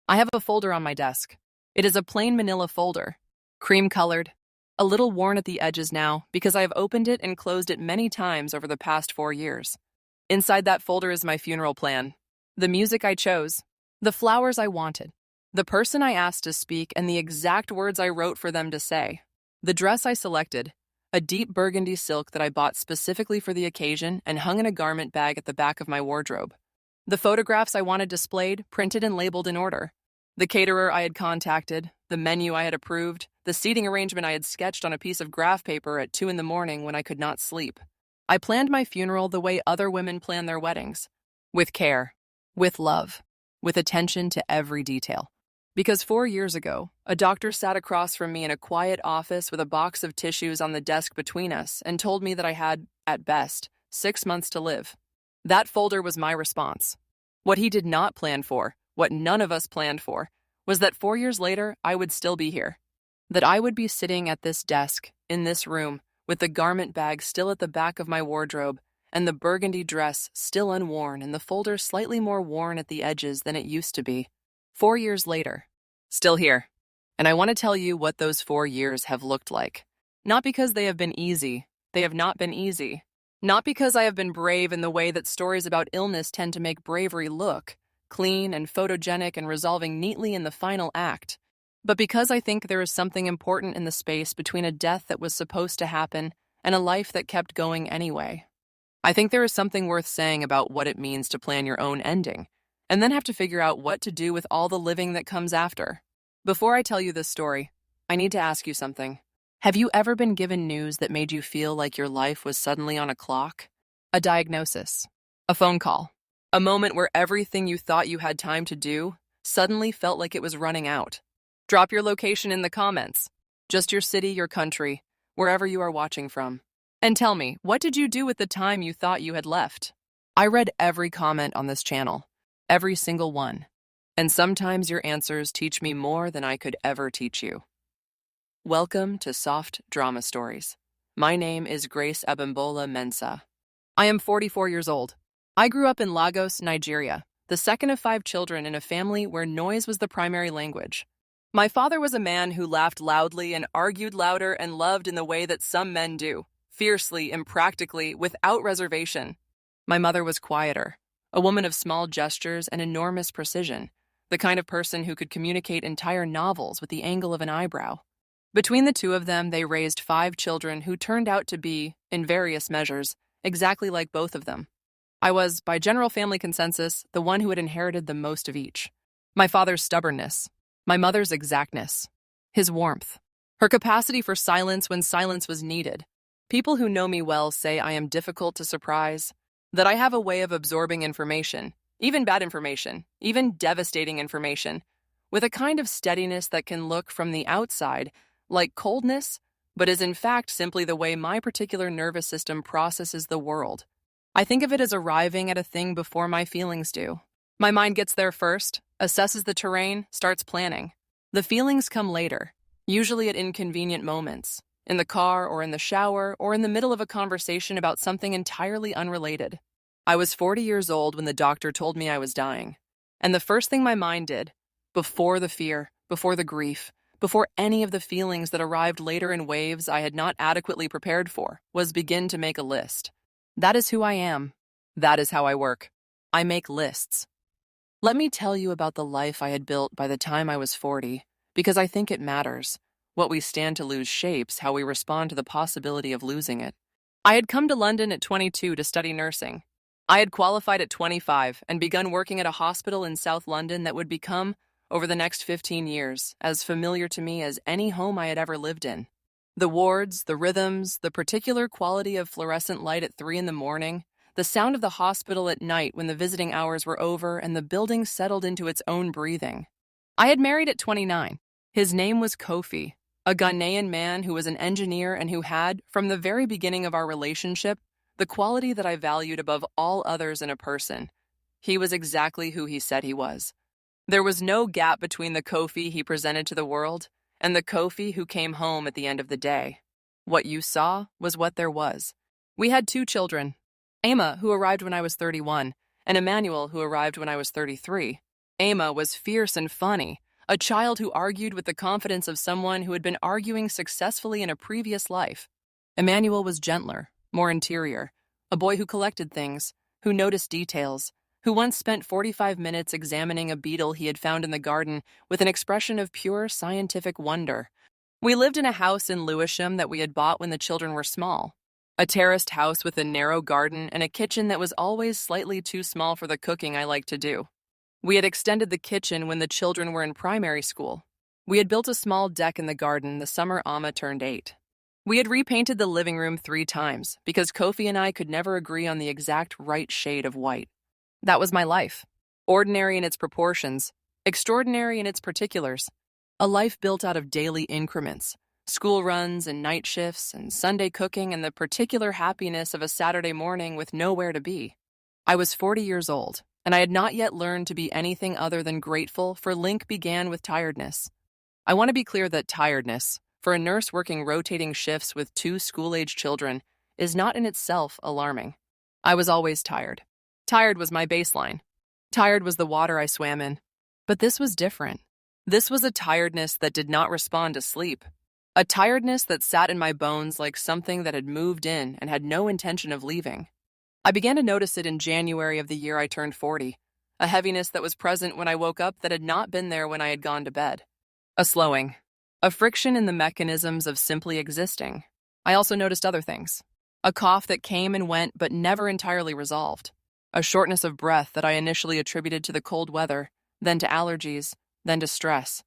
I have a folder on my desk. It is a plain manila folder, cream-colored, a little worn at the edges now because I have opened it and closed it many times over the past 4 years. Inside that folder is my funeral plan, the music I chose, the flowers I wanted, the person I asked to speak, and the exact words I wrote for them to say. The dress I selected, a deep burgundy silk that I bought specifically for the occasion and hung in a garment bag at the back of my wardrobe. The photographs I wanted displayed, printed and labeled in order. The caterer I had contacted, the menu I had approved, the seating arrangement I had sketched on a piece of graph paper at 2 a.m. when I could not sleep. I planned my funeral the way other women plan their weddings, with care, with love, with attention to every detail. Because 4 years ago, a doctor sat across from me in a quiet office with a box of tissues on the desk between us and told me that I had, at best, 6 months to live. That folder was my response. What he did not plan for, what none of us planned for, was that 4 years later, I would still be here. That I would be sitting at this desk, in this room, with the garment bag still at the back of my wardrobe, and the burgundy dress still unworn and the folder slightly more worn at the edges than it used to be. 4 years later, still here. And I want to tell you what those 4 years have looked like. Not because they have been easy. They have not been easy. Not because I have been brave in the way that stories about illness tend to make bravery look, clean and photogenic and resolving neatly in the final act, but because I think there is something important in the space between a death that was supposed to happen and a life that kept going anyway. I think there is something worth saying about what it means to plan your own ending, and then have to figure out what to do with all the living that comes after. Before I tell you this story, I need to ask you something. Have you ever been given news that made you feel like your life was suddenly on a clock? A diagnosis, a phone call, a moment where everything you thought you had time to do suddenly felt like it was running out. Drop your location in the comments, just your city, your country, wherever you are watching from. And tell me, what did you do with the time you thought you had left? I read every comment on this channel, every single one. And sometimes your answers teach me more than I could ever teach you. Welcome to Soft Drama Stories. My name is Grace Abimbola Mensah. I am 44 years old. I grew up in Lagos, Nigeria, the second of 5 children in a family where noise was the primary language. My father was a man who laughed loudly and argued louder and loved in the way that some men do, fiercely, impractically, without reservation. My mother was quieter, a woman of small gestures and enormous precision, the kind of person who could communicate entire novels with the angle of an eyebrow. Between the two of them, they raised 5 children who turned out to be, in various measures, exactly like both of them. I was, by general family consensus, the one who had inherited the most of each. My father's stubbornness, my mother's exactness, his warmth, her capacity for silence when silence was needed. People who know me well say I am difficult to surprise, that I have a way of absorbing information, even bad information, even devastating information, with a kind of steadiness that can look from the outside like coldness, but is in fact simply the way my particular nervous system processes the world. I think of it as arriving at a thing before my feelings do. My mind gets there first, assesses the terrain, starts planning. The feelings come later, usually at inconvenient moments, in the car or in the shower or in the middle of a conversation about something entirely unrelated. I was 40 years old when the doctor told me I was dying, and the first thing my mind did, before the fear, before the grief, before any of the feelings that arrived later in waves I had not adequately prepared for, was begin to make a list. That is who I am. That is how I work. I make lists. Let me tell you about the life I had built by the time I was 40, because I think it matters. What we stand to lose shapes how we respond to the possibility of losing it. I had come to London at 22 to study nursing. I had qualified at 25 and begun working at a hospital in South London that would become, over the next 15 years, as familiar to me as any home I had ever lived in. The wards, the rhythms, the particular quality of fluorescent light at 3 a.m, the sound of the hospital at night when the visiting hours were over and the building settled into its own breathing. I had married at 29. His name was Kofi, a Ghanaian man who was an engineer and who had, from the very beginning of our relationship, the quality that I valued above all others in a person. He was exactly who he said he was. There was no gap between the Kofi he presented to the world and the Kofi who came home at the end of the day. What you saw was what there was. We had 2 children, Emma, who arrived when I was 31, and Emmanuel, who arrived when I was 33. Emma was fierce and funny, a child who argued with the confidence of someone who had been arguing successfully in a previous life. Emmanuel was gentler, more interior, a boy who collected things, who noticed details, who once spent 45 minutes examining a beetle he had found in the garden with an expression of pure scientific wonder. We lived in a house in Lewisham that we had bought when the children were small. A terraced house with a narrow garden and a kitchen that was always slightly too small for the cooking I liked to do. We had extended the kitchen when the children were in primary school. We had built a small deck in the garden the summer Amma turned 8. We had repainted the living room 3 times because Kofi and I could never agree on the exact right shade of white. That was my life. Ordinary in its proportions, extraordinary in its particulars. A life built out of daily increments, school runs and night shifts and Sunday cooking and the particular happiness of a Saturday morning with nowhere to be. I was 40 years old, and I had not yet learned to be anything other than grateful, for Link began with tiredness. I want to be clear that tiredness, for a nurse working rotating shifts with 2 school-age children, is not in itself alarming. I was always tired. Tired was my baseline. Tired was the water I swam in. But this was different. This was a tiredness that did not respond to sleep. A tiredness that sat in my bones like something that had moved in and had no intention of leaving. I began to notice it in January of the year I turned 40, a heaviness that was present when I woke up that had not been there when I had gone to bed. A slowing. A friction in the mechanisms of simply existing. I also noticed other things. A cough that came and went but never entirely resolved. A shortness of breath that I initially attributed to the cold weather, then to allergies, then to stress.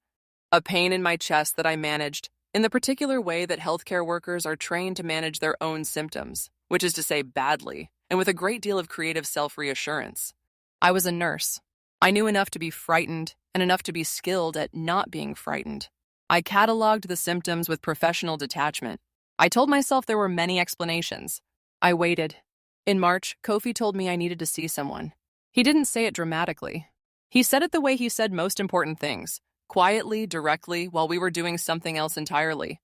A pain in my chest that I managed in the particular way that healthcare workers are trained to manage their own symptoms, which is to say badly, and with a great deal of creative self-reassurance. I was a nurse. I knew enough to be frightened and enough to be skilled at not being frightened. I cataloged the symptoms with professional detachment. I told myself there were many explanations. I waited. In March, Kofi told me I needed to see someone. He didn't say it dramatically. He said it the way he said most important things, quietly, directly, while we were doing something else entirely.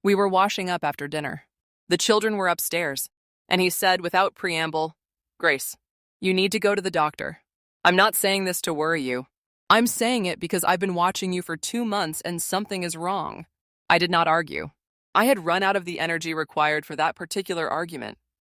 We were washing up after dinner. The children were upstairs, and he said without preamble, "Grace, you need to go to the doctor. I'm not saying this to worry you. I'm saying it because I've been watching you for 2 months and something is wrong." I did not argue. I had run out of the energy required for that particular argument.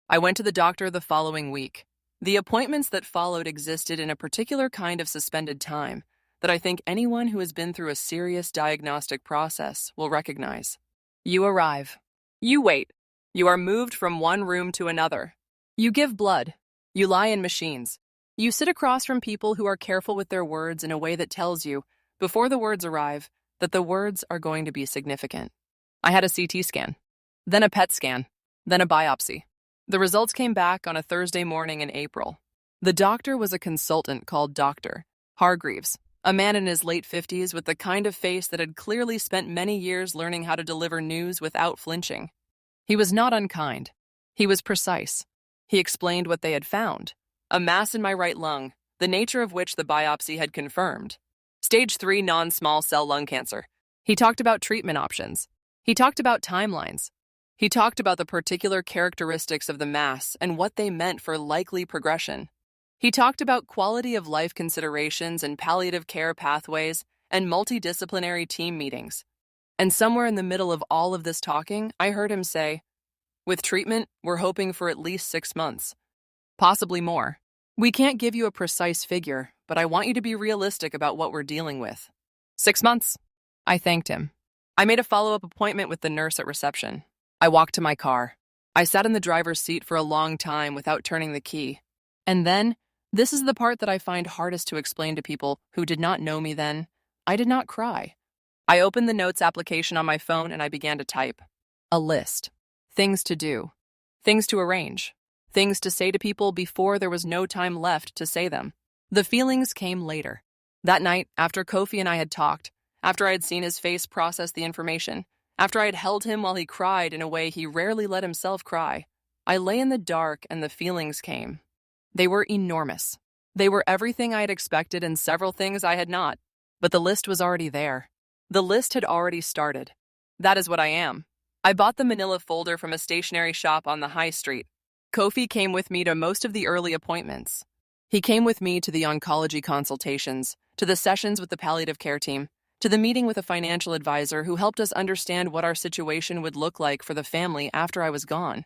I went to the doctor the following week. The appointments that followed existed in a particular kind of suspended time that I think anyone who has been through a serious diagnostic process will recognize. You arrive. You wait. You are moved from one room to another. You give blood. You lie in machines. You sit across from people who are careful with their words in a way that tells you, before the words arrive, that the words are going to be significant. I had a CT scan, then a PET scan, then a biopsy. The results came back on a Thursday morning in April. The doctor was a consultant called Dr. Hargreaves, a man in his late 50s with the kind of face that had clearly spent many years learning how to deliver news without flinching. He was not unkind. He was precise. He explained what they had found. A mass in my right lung, the nature of which the biopsy had confirmed. Stage 3 non-small cell lung cancer. He talked about treatment options. He talked about timelines. He talked about the particular characteristics of the mass and what they meant for likely progression. He talked about quality of life considerations and palliative care pathways and multidisciplinary team meetings. And somewhere in the middle of all of this talking, I heard him say, "With treatment, we're hoping for at least 6 months. Possibly more. We can't give you a precise figure, but I want you to be realistic about what we're dealing with." 6 months. I thanked him. I made a follow-up appointment with the nurse at reception. I walked to my car. I sat in the driver's seat for a long time without turning the key. And then, this is the part that I find hardest to explain to people who did not know me then, I did not cry. I opened the notes application on my phone and I began to type. A list. Things to do. Things to arrange. Things to say to people before there was no time left to say them. The feelings came later. That night, after Kofi and I had talked, after I had seen his face process the information, after I had held him while he cried in a way he rarely let himself cry, I lay in the dark and the feelings came. They were enormous. They were everything I had expected and several things I had not. But the list was already there. The list had already started. That is what I am. I bought the manila folder from a stationery shop on the high street. Kofi came with me to most of the early appointments. He came with me to the oncology consultations, to the sessions with the palliative care team, to the meeting with a financial advisor who helped us understand what our situation would look like for the family after I was gone.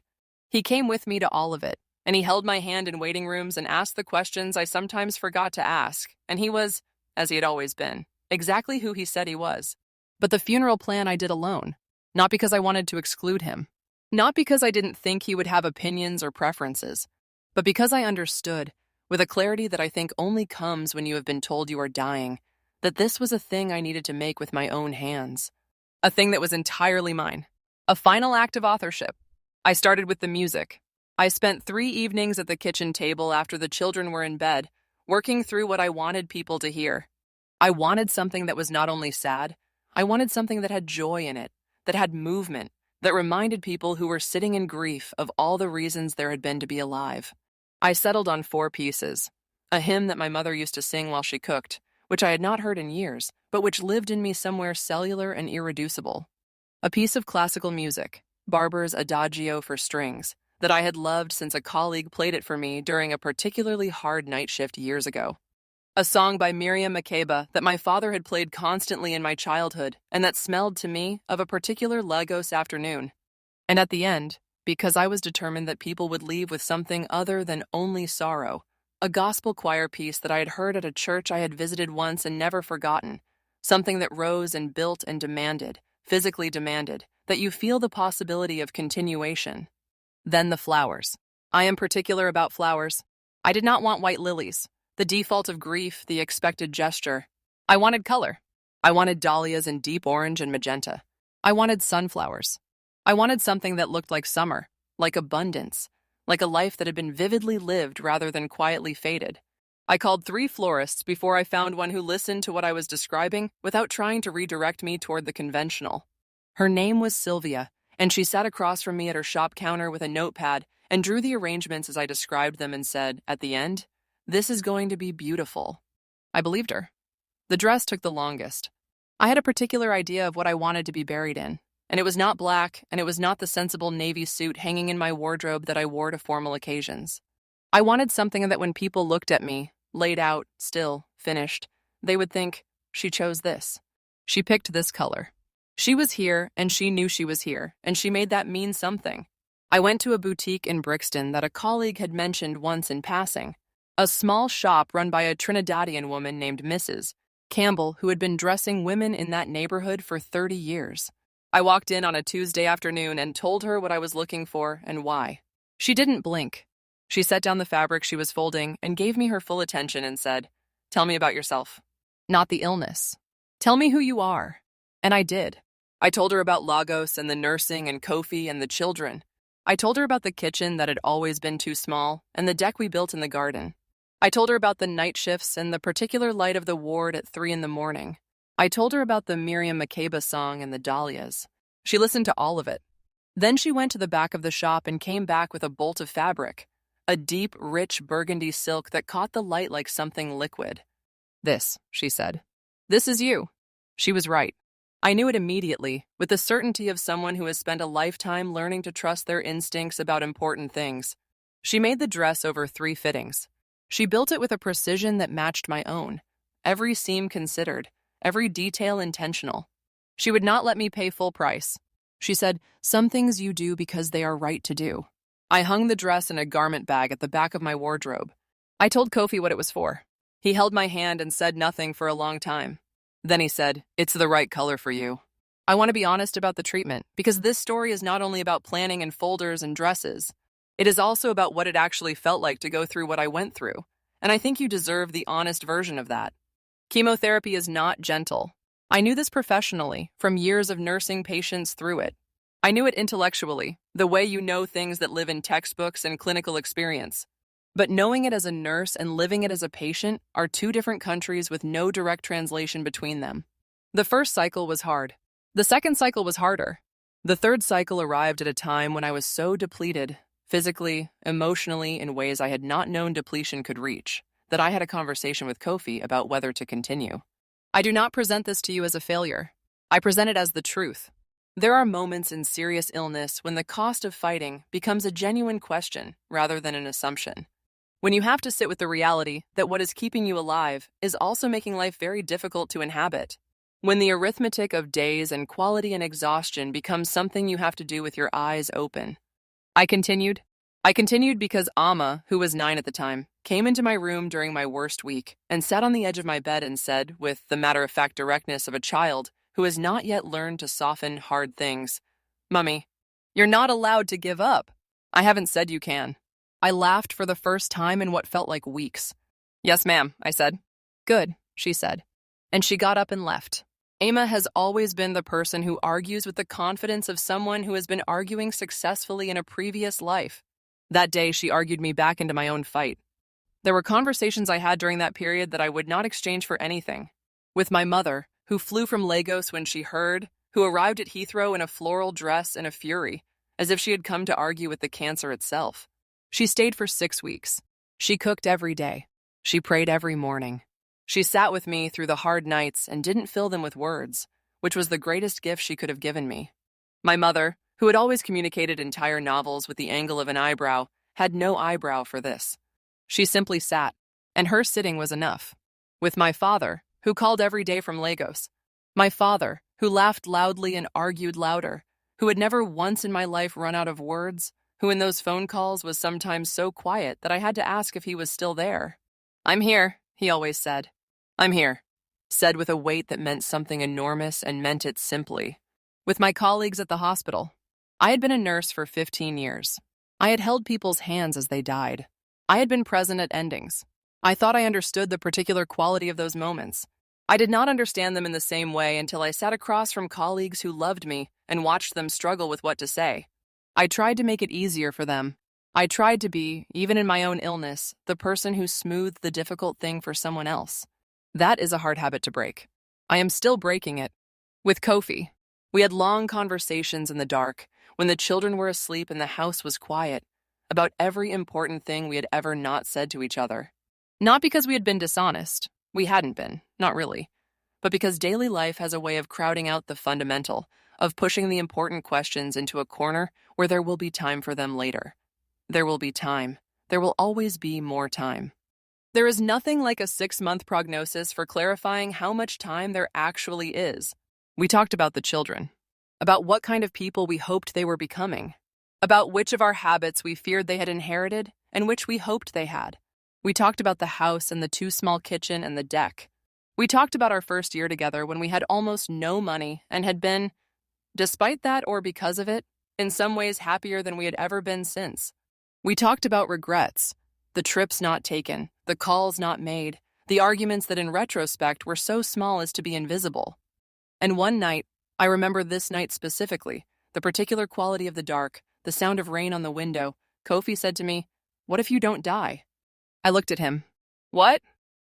He came with me to all of it, and he held my hand in waiting rooms and asked the questions I sometimes forgot to ask, and he was, as he had always been, exactly who he said he was. But the funeral plan I did alone, not because I wanted to exclude him, not because I didn't think he would have opinions or preferences, but because I understood, with a clarity that I think only comes when you have been told you are dying, that this was a thing I needed to make with my own hands. A thing that was entirely mine. A final act of authorship. I started with the music. I spent 3 evenings at the kitchen table after the children were in bed, working through what I wanted people to hear. I wanted something that was not only sad, I wanted something that had joy in it, that had movement, that reminded people who were sitting in grief of all the reasons there had been to be alive. I settled on 4 pieces. A hymn that my mother used to sing while she cooked, which I had not heard in years, but which lived in me somewhere cellular and irreducible. A piece of classical music, Barber's Adagio for strings, that I had loved since a colleague played it for me during a particularly hard night shift years ago. A song by Miriam Makeba that my father had played constantly in my childhood and that smelled to me of a particular Lagos afternoon. And at the end, because I was determined that people would leave with something other than only sorrow, a gospel choir piece that I had heard at a church I had visited once and never forgotten, something that rose and built and demanded, physically demanded, that you feel the possibility of continuation. Then the flowers. I am particular about flowers. I did not want white lilies, the default of grief, the expected gesture. I wanted color. I wanted dahlias in deep orange and magenta. I wanted sunflowers. I wanted something that looked like summer, like abundance, like a life that had been vividly lived rather than quietly faded. I called 3 florists before I found one who listened to what I was describing without trying to redirect me toward the conventional. Her name was Sylvia, and she sat across from me at her shop counter with a notepad and drew the arrangements as I described them and said, at the end, "This is going to be beautiful." I believed her. The dress took the longest. I had a particular idea of what I wanted to be buried in, and it was not black, and it was not the sensible navy suit hanging in my wardrobe that I wore to formal occasions. I wanted something that when people looked at me, laid out, still, finished, they would think, she chose this. She picked this color. She was here, and she knew she was here, and she made that mean something. I went to a boutique in Brixton that a colleague had mentioned once in passing, a small shop run by a Trinidadian woman named Mrs. Campbell, who had been dressing women in that neighborhood for 30 years. I walked in on a Tuesday afternoon and told her what I was looking for and why. She didn't blink. She set down the fabric she was folding and gave me her full attention and said, "Tell me about yourself. Not the illness. Tell me who you are." And I did. I told her about Lagos and the nursing and Kofi and the children. I told her about the kitchen that had always been too small and the deck we built in the garden. I told her about the night shifts and the particular light of the ward at 3 a.m. I told her about the Miriam Makeba song and the dahlias. She listened to all of it. Then she went to the back of the shop and came back with a bolt of fabric, a deep, rich burgundy silk that caught the light like something liquid. "This," she said. "This is you." She was right. I knew it immediately, with the certainty of someone who has spent a lifetime learning to trust their instincts about important things. She made the dress over 3 fittings. She built it with a precision that matched my own, every seam considered, every detail intentional. She would not let me pay full price. She said, "Some things you do because they are right to do." I hung the dress in a garment bag at the back of my wardrobe. I told Kofi what it was for. He held my hand and said nothing for a long time. Then he said, "It's the right color for you." I want to be honest about the treatment, because this story is not only about planning and folders and dresses. It is also about what it actually felt like to go through what I went through, and I think you deserve the honest version of that. Chemotherapy is not gentle. I knew this professionally, from years of nursing patients through it. I knew it intellectually, the way you know things that live in textbooks and clinical experience. But knowing it as a nurse and living it as a patient are 2 different countries with no direct translation between them. The first cycle was hard. The second cycle was harder. The third cycle arrived at a time when I was so depleted, physically, emotionally, in ways I had not known depletion could reach, that I had a conversation with Kofi about whether to continue. I do not present this to you as a failure. I present it as the truth. There are moments in serious illness when the cost of fighting becomes a genuine question rather than an assumption. When you have to sit with the reality that what is keeping you alive is also making life very difficult to inhabit. When the arithmetic of days and quality and exhaustion becomes something you have to do with your eyes open. I continued. I continued because Amma, who was 9 at the time, came into my room during my worst week and sat on the edge of my bed and said, with the matter-of-fact directness of a child who has not yet learned to soften hard things, "Mummy, you're not allowed to give up. I haven't said you can." I laughed for the first time in what felt like weeks. "Yes, ma'am," I said. "Good," she said. And she got up and left. Amma has always been the person who argues with the confidence of someone who has been arguing successfully in a previous life. That day, she argued me back into my own fight. There were conversations I had during that period that I would not exchange for anything. With my mother, who flew from Lagos when she heard, who arrived at Heathrow in a floral dress in a fury, as if she had come to argue with the cancer itself. She stayed for 6 weeks. She cooked every day. She prayed every morning. She sat with me through the hard nights and didn't fill them with words, which was the greatest gift she could have given me. My mother, who had always communicated entire novels with the angle of an eyebrow, had no eyebrow for this. She simply sat, and her sitting was enough. With my father, who called every day from Lagos. My father, who laughed loudly and argued louder, who had never once in my life run out of words, who in those phone calls was sometimes so quiet that I had to ask if he was still there. "I'm here," he always said. "I'm here," said with a weight that meant something enormous and meant it simply. With my colleagues at the hospital, I had been a nurse for 15 years. I had held people's hands as they died. I had been present at endings. I thought I understood the particular quality of those moments. I did not understand them in the same way until I sat across from colleagues who loved me and watched them struggle with what to say. I tried to make it easier for them. I tried to be, even in my own illness, the person who smoothed the difficult thing for someone else. That is a hard habit to break. I am still breaking it. With Kofi, we had long conversations in the dark, when the children were asleep and the house was quiet, about every important thing we had ever not said to each other. Not because we had been dishonest. We hadn't been, not really. But because daily life has a way of crowding out the fundamental, of pushing the important questions into a corner where there will be time for them later. There will be time. There will always be more time. There is nothing like a 6-month prognosis for clarifying how much time there actually is. We talked about the children, about what kind of people we hoped they were becoming, about which of our habits we feared they had inherited and which we hoped they had. We talked about the house and the too small kitchen and the deck. We talked about our first year together when we had almost no money and had been, despite that or because of it, in some ways happier than we had ever been since. We talked about regrets, the trips not taken, the calls not made, the arguments that in retrospect were so small as to be invisible. And one night, I remember this night specifically, the particular quality of the dark, the sound of rain on the window, Kofi said to me, "What if you don't die?" I looked at him. "What?"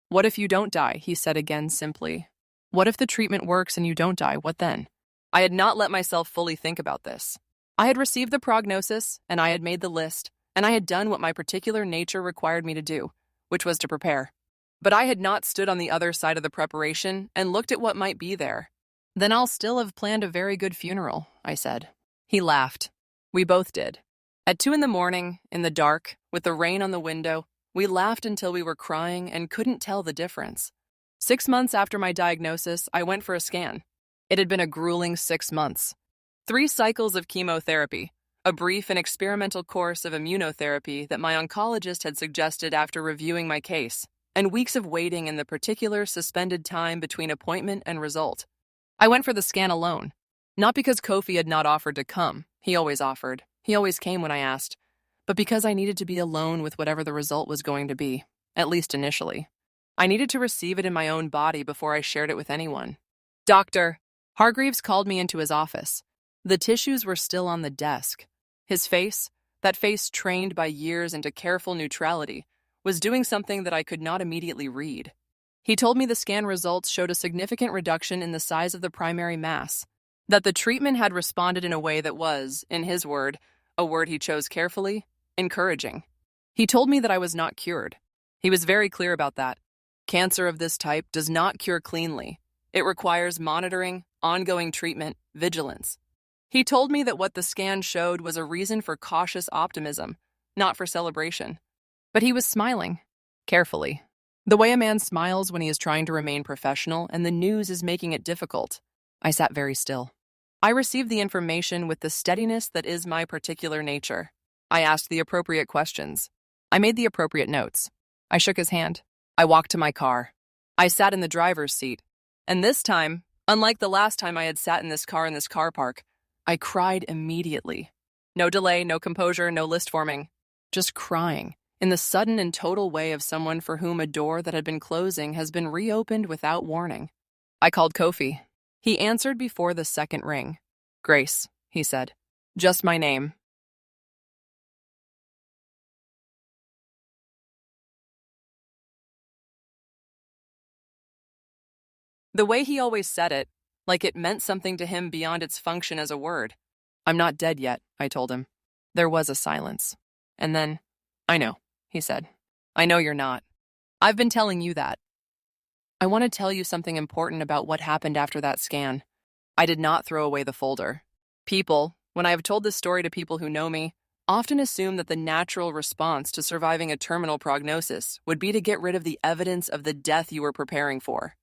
"What if you don't die?" he said again simply. "What if the treatment works and you don't die? What then?" I had not let myself fully think about this. I had received the prognosis, and I had made the list, and I had done what my particular nature required me to do, which was to prepare. But I had not stood on the other side of the preparation and looked at what might be there. "Then I'll still have planned a very good funeral," I said. He laughed. We both did. At 2 a.m, in the dark, with the rain on the window, we laughed until we were crying and couldn't tell the difference. 6 months after my diagnosis, I went for a scan. It had been a grueling 6 months. 3 cycles of chemotherapy, a brief and experimental course of immunotherapy that my oncologist had suggested after reviewing my case, and weeks of waiting in the particular suspended time between appointment and result. I went for the scan alone. Not because Kofi had not offered to come. He always offered. He always came when I asked. But because I needed to be alone with whatever the result was going to be, at least initially. I needed to receive it in my own body before I shared it with anyone. "Doctor," Hargreaves called me into his office. The tissues were still on the desk. His face, that face trained by years into careful neutrality, was doing something that I could not immediately read. He told me the scan results showed a significant reduction in the size of the primary mass, that the treatment had responded in a way that was, in his word, a word he chose carefully, encouraging. He told me that I was not cured. He was very clear about that. Cancer of this type does not cure cleanly. It requires monitoring, ongoing treatment, vigilance. He told me that what the scan showed was a reason for cautious optimism, not for celebration. But he was smiling, carefully. The way a man smiles when he is trying to remain professional and the news is making it difficult. I sat very still. I received the information with the steadiness that is my particular nature. I asked the appropriate questions. I made the appropriate notes. I shook his hand. I walked to my car. I sat in the driver's seat. And this time, unlike the last time I had sat in this car park, I cried immediately. No delay, no composure, no list forming. Just crying, in the sudden and total way of someone for whom a door that had been closing has been reopened without warning. I called Kofi. He answered before the second ring. "Grace," he said. "Just my name." The way he always said it, like it meant something to him beyond its function as a word. "I'm not dead yet," I told him. There was a silence. And then, "I know," he said. "I know you're not. I've been telling you that. I want to tell you something important about what happened after that scan." I did not throw away the folder. People, when I have told this story to people who know me, often assume that the natural response to surviving a terminal prognosis would be to get rid of the evidence of the death you were preparing for,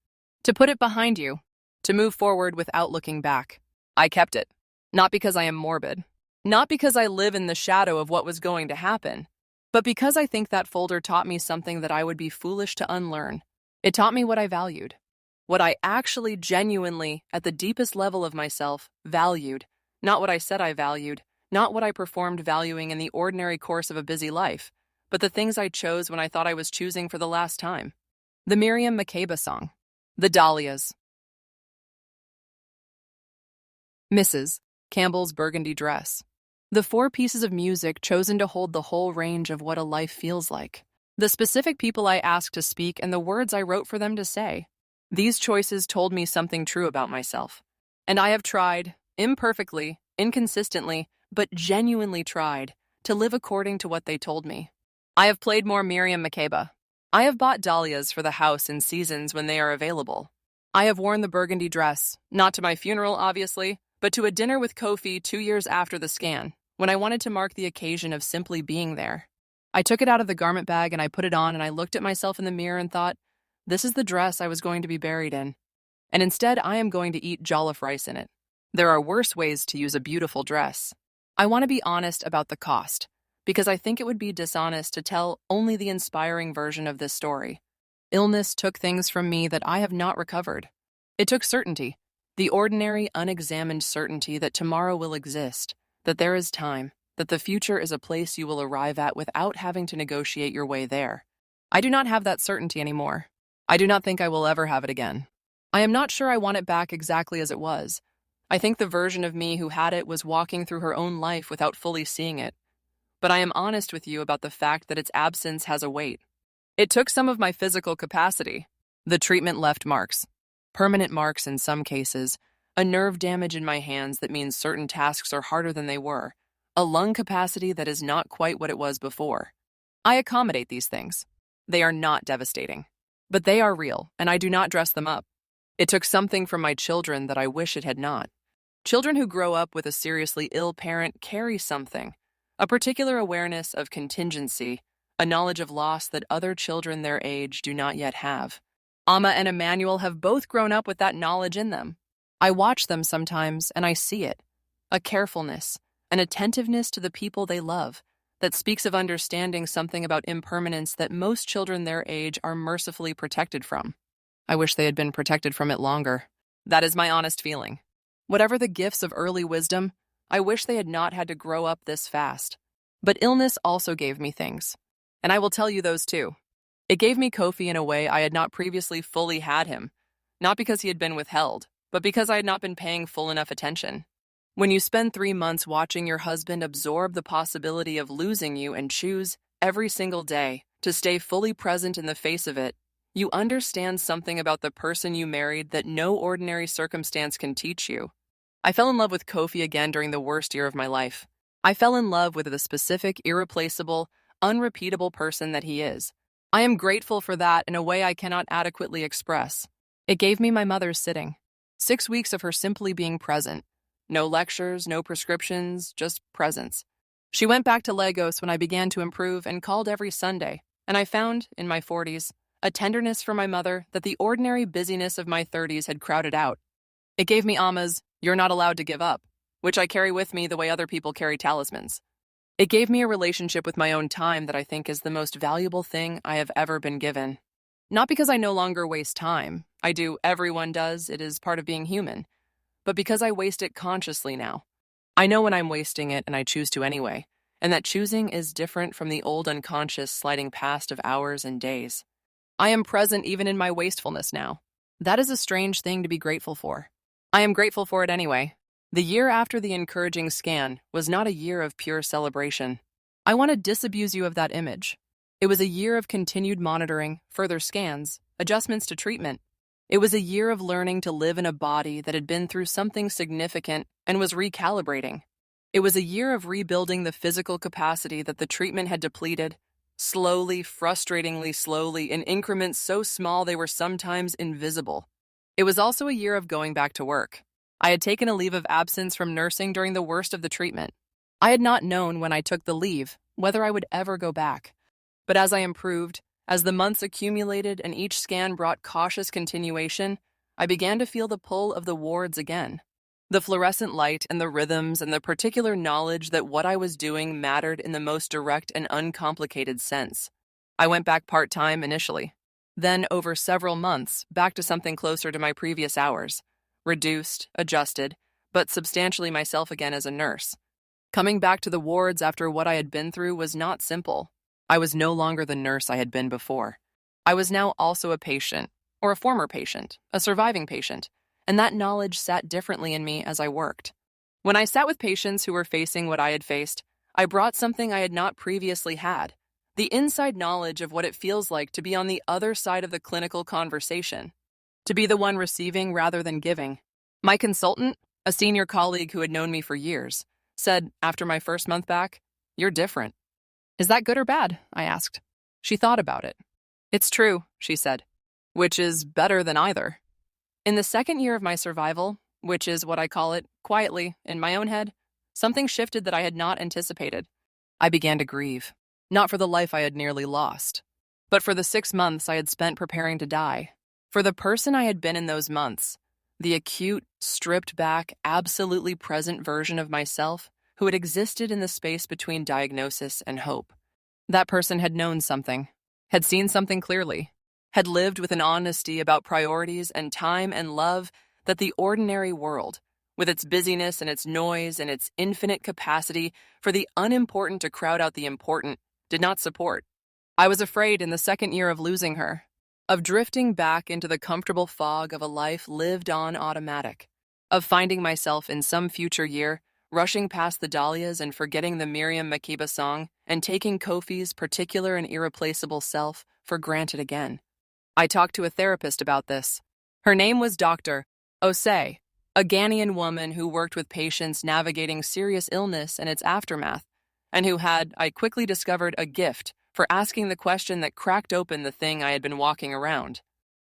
to put it behind you, to move forward without looking back. I kept it, not because I am morbid, not because I live in the shadow of what was going to happen, but because I think that folder taught me something that I would be foolish to unlearn. It taught me what I valued, what I actually genuinely, at the deepest level of myself, valued, not what I said I valued, not what I performed valuing in the ordinary course of a busy life, but the things I chose when I thought I was choosing for the last time. The Miriam Makeba song. The Dahlias. Mrs. Campbell's burgundy dress. The 4 pieces of music chosen to hold the whole range of what a life feels like. The specific people I asked to speak and the words I wrote for them to say. These choices told me something true about myself. And I have tried, imperfectly, inconsistently, but genuinely tried, to live according to what they told me. I have played more Miriam Makeba. I have bought dahlias for the house in seasons when they are available. I have worn the burgundy dress, not to my funeral, obviously, but to a dinner with Kofi 2 years after the scan, when I wanted to mark the occasion of simply being there. I took it out of the garment bag and I put it on and I looked at myself in the mirror and thought, this is the dress I was going to be buried in. And instead, I am going to eat jollof rice in it. There are worse ways to use a beautiful dress. I want to be honest about the cost, because I think it would be dishonest to tell only the inspiring version of this story. Illness took things from me that I have not recovered. It took certainty, the ordinary, unexamined certainty that tomorrow will exist, that there is time, that the future is a place you will arrive at without having to negotiate your way there. I do not have that certainty anymore. I do not think I will ever have it again. I am not sure I want it back exactly as it was. I think the version of me who had it was walking through her own life without fully seeing it. But I am honest with you about the fact that its absence has a weight. It took some of my physical capacity. The treatment left marks. Permanent marks in some cases. A nerve damage in my hands that means certain tasks are harder than they were. A lung capacity that is not quite what it was before. I accommodate these things. They are not devastating. But they are real, and I do not dress them up. It took something from my children that I wish it had not. Children who grow up with a seriously ill parent carry something, a particular awareness of contingency, a knowledge of loss that other children their age do not yet have. Amma and Emmanuel have both grown up with that knowledge in them. I watch them sometimes, and I see it. A carefulness, an attentiveness to the people they love, that speaks of understanding something about impermanence that most children their age are mercifully protected from. I wish they had been protected from it longer. That is my honest feeling. Whatever the gifts of early wisdom, I wish they had not had to grow up this fast. But illness also gave me things. And I will tell you those too. It gave me Kofi in a way I had not previously fully had him, not because he had been withheld, but because I had not been paying full enough attention. When you spend 3 months watching your husband absorb the possibility of losing you and choose, every single day, to stay fully present in the face of it, you understand something about the person you married that no ordinary circumstance can teach you. I fell in love with Kofi again during the worst year of my life. I fell in love with the specific, irreplaceable, unrepeatable person that he is. I am grateful for that in a way I cannot adequately express. It gave me my mother's sitting. 6 weeks of her simply being present. No lectures, no prescriptions, just presence. She went back to Lagos when I began to improve and called every Sunday, and I found, in my 40s, a tenderness for my mother that the ordinary busyness of my 30s had crowded out. It gave me Amma's "You're not allowed to give up," which I carry with me the way other people carry talismans. It gave me a relationship with my own time that I think is the most valuable thing I have ever been given. Not because I no longer waste time. I do, everyone does, it is part of being human. But because I waste it consciously now. I know when I'm wasting it and I choose to anyway, and that choosing is different from the old unconscious sliding past of hours and days. I am present even in my wastefulness now. That is a strange thing to be grateful for. I am grateful for it anyway. The year after the encouraging scan was not a year of pure celebration. I want to disabuse you of that image. It was a year of continued monitoring, further scans, adjustments to treatment. It was a year of learning to live in a body that had been through something significant and was recalibrating. It was a year of rebuilding the physical capacity that the treatment had depleted, slowly, frustratingly slowly, in increments so small they were sometimes invisible. It was also a year of going back to work. I had taken a leave of absence from nursing during the worst of the treatment. I had not known when I took the leave whether I would ever go back. But as I improved, as the months accumulated and each scan brought cautious continuation, I began to feel the pull of the wards again. The fluorescent light and the rhythms and the particular knowledge that what I was doing mattered in the most direct and uncomplicated sense. I went back part-time initially. Then, over several months, back to something closer to my previous hours. Reduced, adjusted, but substantially myself again as a nurse. Coming back to the wards after what I had been through was not simple. I was no longer the nurse I had been before. I was now also a patient, or a former patient, a surviving patient, and that knowledge sat differently in me as I worked. When I sat with patients who were facing what I had faced, I brought something I had not previously had, the inside knowledge of what it feels like to be on the other side of the clinical conversation, to be the one receiving rather than giving. My consultant, a senior colleague who had known me for years, said, after my first month back, "You're different." "Is that good or bad?" I asked. She thought about it. "It's true," she said, "which is better than either." In the second year of my survival, which is what I call it, quietly, in my own head, something shifted that I had not anticipated. I began to grieve, not for the life I had nearly lost, but for the 6 months I had spent preparing to die, for the person I had been in those months, the acute, stripped back, absolutely present version of myself who had existed in the space between diagnosis and hope. That person had known something, had seen something clearly, had lived with an honesty about priorities and time and love that the ordinary world, with its busyness and its noise and its infinite capacity for the unimportant to crowd out the important, did not support. I was afraid in the second year of losing her, of drifting back into the comfortable fog of a life lived on automatic, of finding myself in some future year rushing past the dahlias and forgetting the Miriam Makeba song and taking Kofi's particular and irreplaceable self for granted again. I talked to a therapist about this. Her name was Dr. Osei, a Ghanaian woman who worked with patients navigating serious illness and its aftermath, and who had, I quickly discovered, a gift for asking the question that cracked open the thing I had been walking around.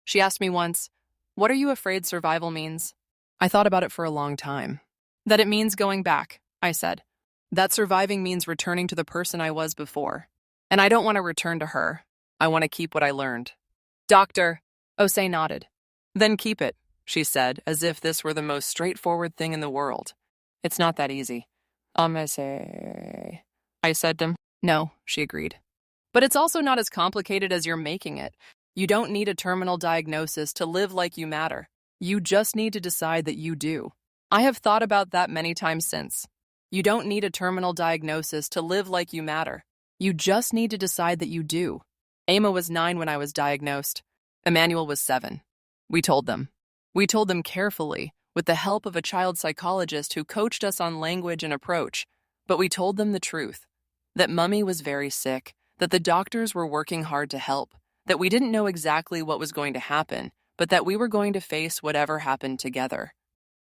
She asked me once, "What are you afraid survival means?" I thought about it for a long time. "That it means going back," I said. "That surviving means returning to the person I was before. And I don't want to return to her. I want to keep what I learned." Dr. Osei nodded. "Then keep it," she said, as if this were the most straightforward thing in the world. "It's not that easy." I said. "No," she agreed. "But it's also not as complicated as you're making it. You don't need a terminal diagnosis to live like you matter. You just need to decide that you do. I have thought about that many times since. You don't need a terminal diagnosis to live like you matter. You just need to decide that you do." Emma was 9 when I was diagnosed. Emmanuel was 7. We told them. We told them carefully, with the help of a child psychologist who coached us on language and approach. But we told them the truth. That Mummy was very sick, that the doctors were working hard to help, that we didn't know exactly what was going to happen, but that we were going to face whatever happened together.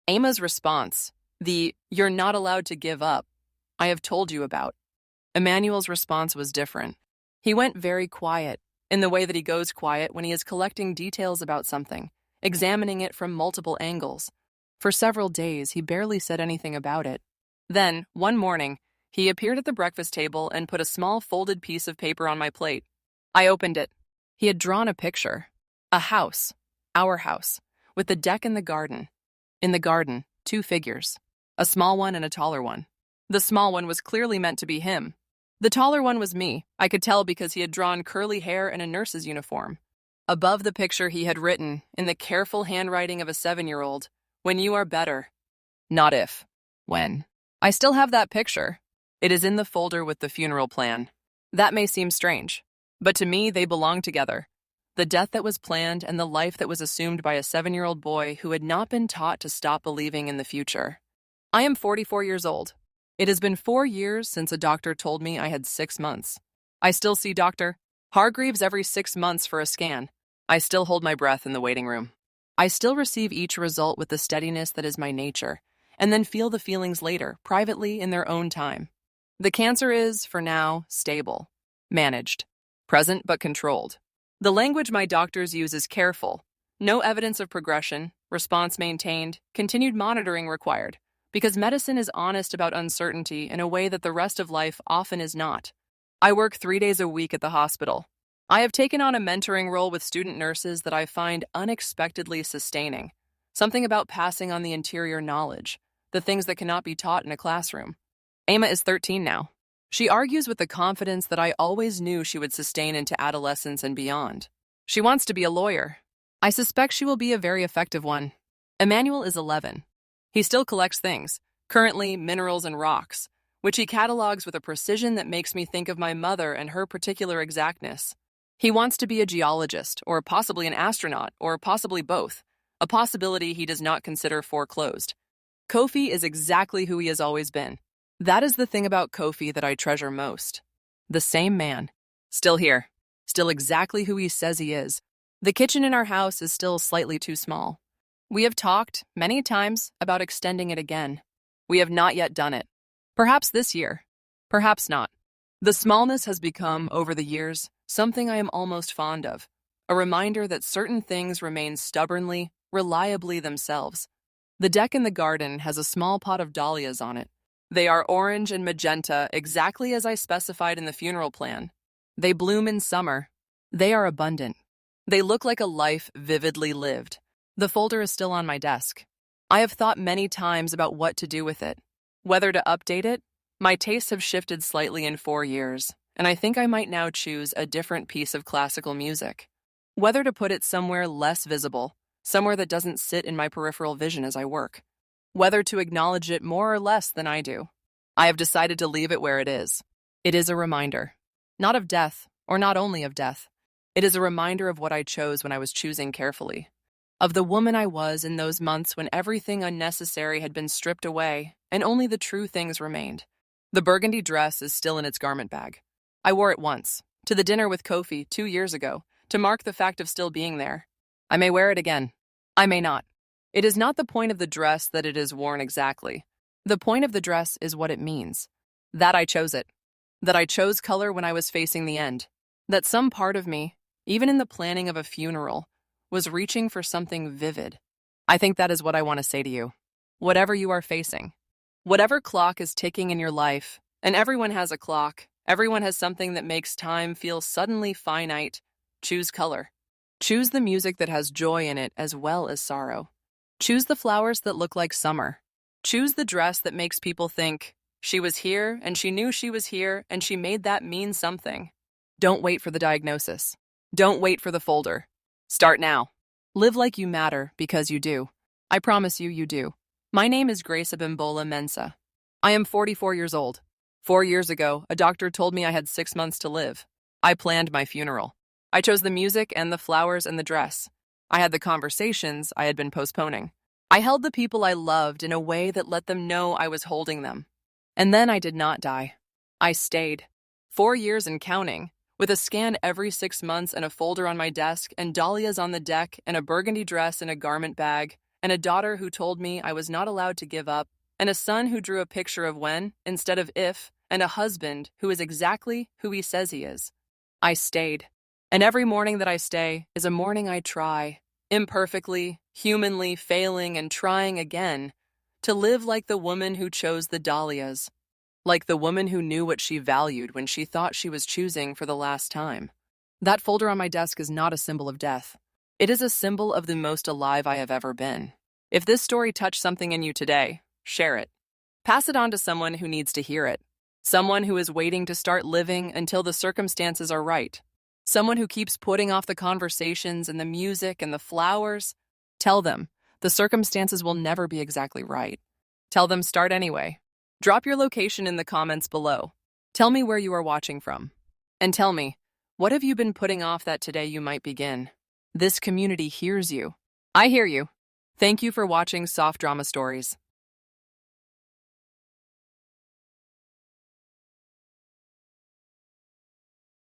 Emma's response, the "you're not allowed to give up," I have told you about. Emmanuel's response was different. He went very quiet, in the way that he goes quiet when he is collecting details about something, examining it from multiple angles. For several days, he barely said anything about it. Then, one morning, He appeared at the breakfast table and put a small folded piece of paper on my plate. I opened it. He had drawn a picture. A house. Our house. With the deck and the garden. In the garden, 2 figures. A small one and a taller one. The small one was clearly meant to be him. The taller one was me. I could tell because he had drawn curly hair and a nurse's uniform. Above the picture he had written, in the careful handwriting of a 7-year-old, "When you are better." Not if. When. I still have that picture. It is in the folder with the funeral plan. That may seem strange, but to me they belong together. The death that was planned and the life that was assumed by a 7-year-old boy who had not been taught to stop believing in the future. I am 44 years old. It has been 4 years since a doctor told me I had 6 months. I still see Dr. Hargreaves every 6 months for a scan. I still hold my breath in the waiting room. I still receive each result with the steadiness that is my nature, and then feel the feelings later, privately in their own time. The cancer is, for now, stable, managed, present but controlled. The language my doctors use is careful. No evidence of progression, response maintained, continued monitoring required, because medicine is honest about uncertainty in a way that the rest of life often is not. I work 3 days a week at the hospital. I have taken on a mentoring role with student nurses that I find unexpectedly sustaining. Something about passing on the interior knowledge, the things that cannot be taught in a classroom. Emma is 13 now. She argues with the confidence that I always knew she would sustain into adolescence and beyond. She wants to be a lawyer. I suspect she will be a very effective one. Emmanuel is 11. He still collects things, currently minerals and rocks, which he catalogs with a precision that makes me think of my mother and her particular exactness. He wants to be a geologist, or possibly an astronaut, or possibly both, a possibility he does not consider foreclosed. Kofi is exactly who he has always been. That is the thing about Kofi that I treasure most. The same man. Still here. Still exactly who he says he is. The kitchen in our house is still slightly too small. We have talked, many times, about extending it again. We have not yet done it. Perhaps this year. Perhaps not. The smallness has become, over the years, something I am almost fond of. A reminder that certain things remain stubbornly, reliably themselves. The deck in the garden has a small pot of dahlias on it. They are orange and magenta, exactly as I specified in the funeral plan. They bloom in summer. They are abundant. They look like a life vividly lived. The folder is still on my desk. I have thought many times about what to do with it. Whether to update it. My tastes have shifted slightly in 4 years, and I think I might now choose a different piece of classical music. Whether to put it somewhere less visible, somewhere that doesn't sit in my peripheral vision as I work. Whether to acknowledge it more or less than I do. I have decided to leave it where it is. It is a reminder. Not of death, or not only of death. It is a reminder of what I chose when I was choosing carefully. Of the woman I was in those months when everything unnecessary had been stripped away and only the true things remained. The burgundy dress is still in its garment bag. I wore it once, to the dinner with Kofi 2 years ago, to mark the fact of still being there. I may wear it again. I may not. It is not the point of the dress that it is worn exactly. The point of the dress is what it means. That I chose it. That I chose color when I was facing the end. That some part of me, even in the planning of a funeral, was reaching for something vivid. I think that is what I want to say to you. Whatever you are facing, whatever clock is ticking in your life, and everyone has a clock, everyone has something that makes time feel suddenly finite, choose color. Choose the music that has joy in it as well as sorrow. Choose the flowers that look like summer. Choose the dress that makes people think, she was here and she knew she was here and she made that mean something. Don't wait for the diagnosis. Don't wait for the folder. Start now. Live like you matter because you do. I promise you, you do. My name is Grace Abimbola Mensah. I am 44 years old. 4 years ago, a doctor told me I had 6 months to live. I planned my funeral. I chose the music and the flowers and the dress. I had the conversations I had been postponing. I held the people I loved in a way that let them know I was holding them. And then I did not die. I stayed. 4 years and counting, with a scan every 6 months and a folder on my desk and dahlias on the deck and a burgundy dress in a garment bag and a daughter who told me I was not allowed to give up and a son who drew a picture of when instead of if and a husband who is exactly who he says he is. I stayed. And every morning that I stay is a morning I try, imperfectly, humanly failing and trying again, to live like the woman who chose the dahlias, like the woman who knew what she valued when she thought she was choosing for the last time. That folder on my desk is not a symbol of death. It is a symbol of the most alive I have ever been. If this story touched something in you today, share it. Pass it on to someone who needs to hear it. Someone who is waiting to start living until the circumstances are right. Someone who keeps putting off the conversations and the music and the flowers. Tell them the circumstances will never be exactly right. Tell them start anyway. Drop your location in the comments below. Tell me where you are watching from. And tell me, what have you been putting off that today you might begin? This community hears you. I hear you. Thank you for watching Soft Drama Stories.